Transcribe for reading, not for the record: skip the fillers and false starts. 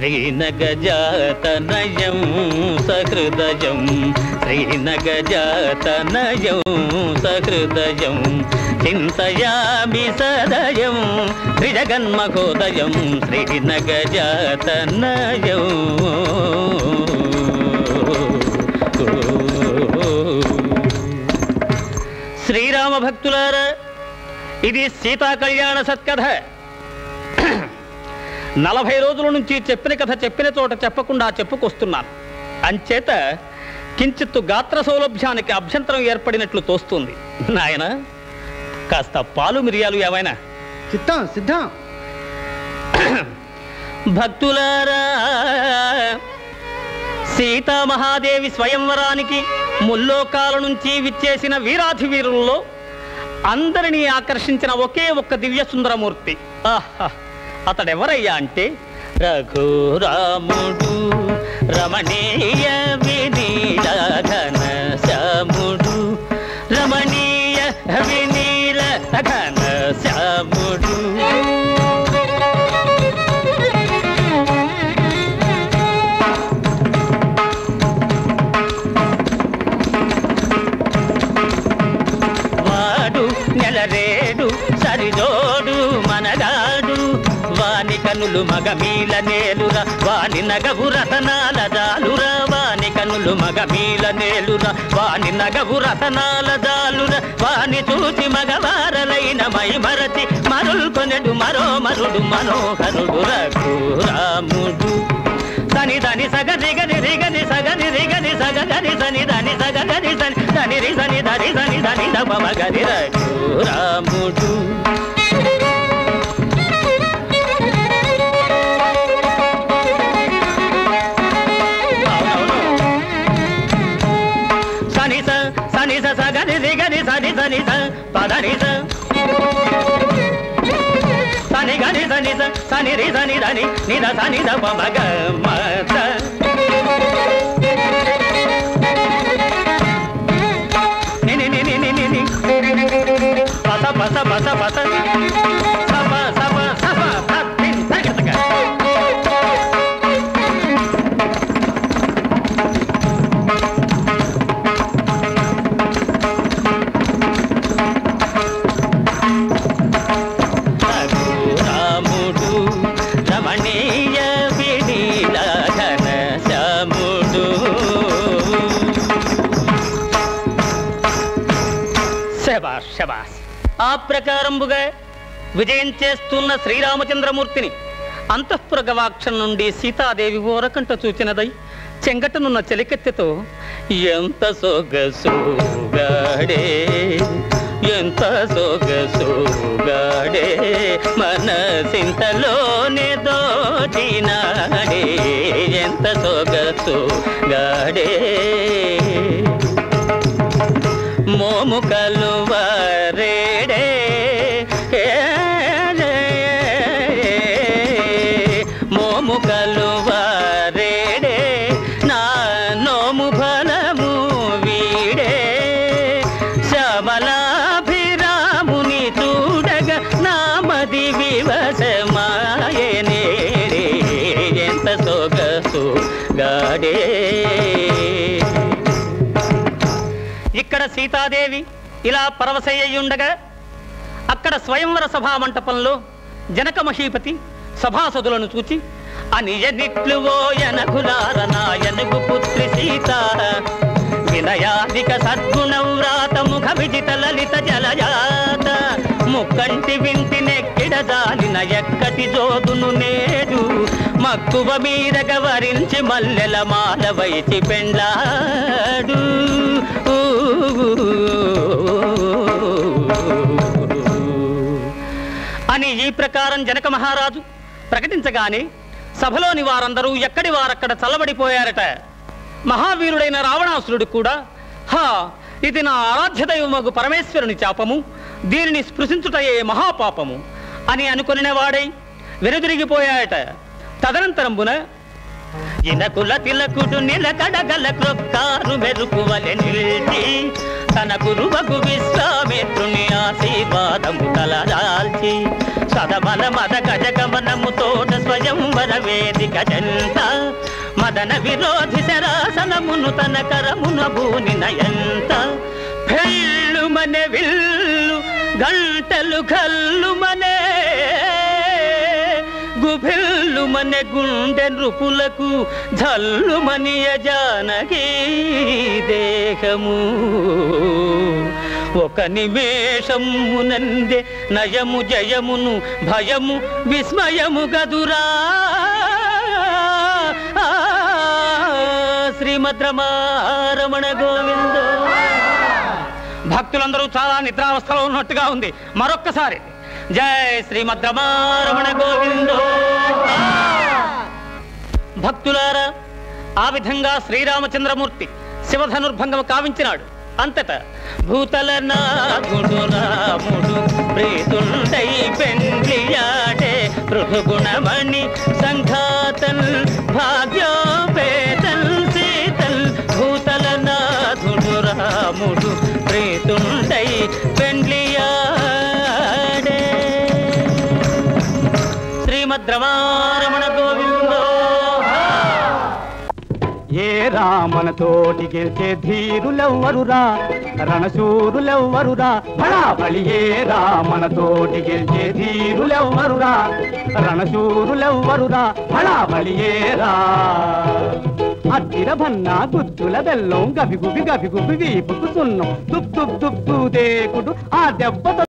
శ్రీనగజాతనయం సహృదయం శ్రీనగజాతనయం సహృదయం చింతయామి సదయం త్రిజగన్మహోదయం శ్రీనగజాతనయం. శ్రీరామ భక్తులారా, ఇది సీతా కళ్యాణ సత్కథ. 40 రోజుల నుంచి చెప్పిన కథ చెప్పిన చోట చెప్పకుండా చెప్పుకొస్తున్నాను. అంచేత కించిత్తు గాత్ర సౌలభ్యానికి అభ్యంతరం ఏర్పడినట్లు తోస్తుంది. నాయన, కాస్త పాలు మిరియాలు ఏవైనా? సిద్ధం సిద్ధం. భక్తులారా, సీతామహాదేవి స్వయంవరానికి ముల్లోకాల నుంచి విచ్చేసిన వీరాధివీరుల్లో అందరినీ ఆకర్షించిన ఒకే ఒక్క దివ్య సుందరమూర్తి. ఆహా, అతడెవరయ్యా అంటే రఘురాముడు, రమణీయ వినీల ఘన శ్యాముడు, రమణీయ వినీల ఘన శ్యాముడు. వాడు నెలరేడు సరిజోడు మనగాడు, వాని కనులు మగమీల నేలురా, వాని నగవు రతనాల జాలురా, వాని కనులు మగమీల నేలురా, వాని నగవు రతనాల జాలురా, వాని చూసి మగవారలైన మై మరచి మరుల్కొనెడు మరో మరుడు మనోహరుడు రఘురాముడు. సని దని సగని గని రిగని సగని రిగని సగని సని దని సగని సని దని రి సని దని సని దని దమ గని రఘురాముడు. సని స సగని రిగని సని సని స పదని స సని గని సని స సని రి సని దని నిద సని ద పమ గ మ త. ని ని ని ని ని ని పస పస పస పస సప సప సప పత్తిన్ తగతగ. శబాష్. ఆ ప్రకారంబుగా విజయం చేస్తున్న శ్రీరామచంద్రమూర్తిని అంతఃపుర గవాక్షం నుండి సీతాదేవి ఓరకంట చూచినదై చెంగటనున్న చెలికెత్తెతో, ఎంత సొగసుగాడే ఎంత సొగసుగాడే మనసింతలోనే దోచినాడే, ఎంత సొగసుగాడే మోము కలువరేడే మోము కలువరేడే నా నోము ఫలము వీడే, శ్యామలాభిరాముని చూడగా నామది వివసమాయనే, ఎంత సొగసు గాడే. ఇక్కడ సీతాదేవి ఇలా పరవశయ్యుండగా అక్కడ స్వయంవర సభా మంటపంలో జనక మహీపతి సభాసదులను చూచి, అనియనిట్లువోయనకులార నాయనకు పుత్రి సీత, వినయాదిక సద్గుణవ్రాత ముఖ విజిత లలిత జలజాత, ముక్కంటి వింటి నెక్కిడ జాలిన ఎక్కటి జోదును నేడు, మక్కువ మీరగ వరించి మల్లెల మాల వైచి పెండ్లాడు. అని ఈ ప్రకారం జనక మహారాజు ప్రకటించగానే సభలోని వారందరూ ఎక్కడి వారక్కడ చల్లబడిపోయారట. మహావీరుడైన రావణాసురుడు కూడా, హా, ఇది నా ఆరాధ్య దైవమగు పరమేశ్వరుని శాపము, దీనిని స్పృశించుటయే మహాపాపము అని అనుకొనిన వాడై వెనుదిరిగిపోయాయట. తదనంతరంబున ఇనకుల తిలకుడు నిలకడగల క్రొక్కారు మెరుపువలె నిలిచి తన గురువకు విశ్వామిత్రుని ఆశీర్వాదము తలదాల్చి సదమల మద గజగమనముతోట స్వయంవర వేదిక జంత మదన విరోధి శరాసనమును తన కరమున భూనినయంత పెళ్ళుమనే విల్లు గంటలు కల్లుమనే గుభిల్లుమనే గుండె నృపులకు జల్లుమనియ జానకీ దేహము ఒక నిమేషమునందే నయము జయమును భయము విస్మయము గదురా శ్రీమద్ రమణ గోవింద. భక్తులందరూ చాలా నిద్రావస్థలో ఉన్నట్టుగా ఉంది. మరొక్కసారి జై శ్రీమద్ రమణ గోవిందో. భక్తులారా, ఆ విధంగా శ్రీరామచంద్రమూర్తి శివధనుర్భంగము కావించినాడు. అంతటా భూతల నాగుడు రాముడు ప్రీతుండై పెండ్లియాడే పృథుగుణమణి సంఘాతన్ భాగ్యోపేతన్ సీతల్ భూతల నాగుడు రాముడు ప్రీతుండై పెండ్లియాడే. శ్రీమద్ రమణ గోవిందో. ఏ రామన తోటి గెలిచే ధీరులెవ్వరురా రణశూరులెవ్వరురా బళాబళి. ఏ రామన తోటి గెలిచే ధీరులెవ్వరురా రణశూరులెవ్వరురా బళాబళి. ఏరా అద్దిర భన్నా గుద్దుల బెల్లం గబిగుబి గబిగుబి వీపుకు సున్నం దుబ్బు దుబ్బు దేకుడు ఆ దెబ్బతో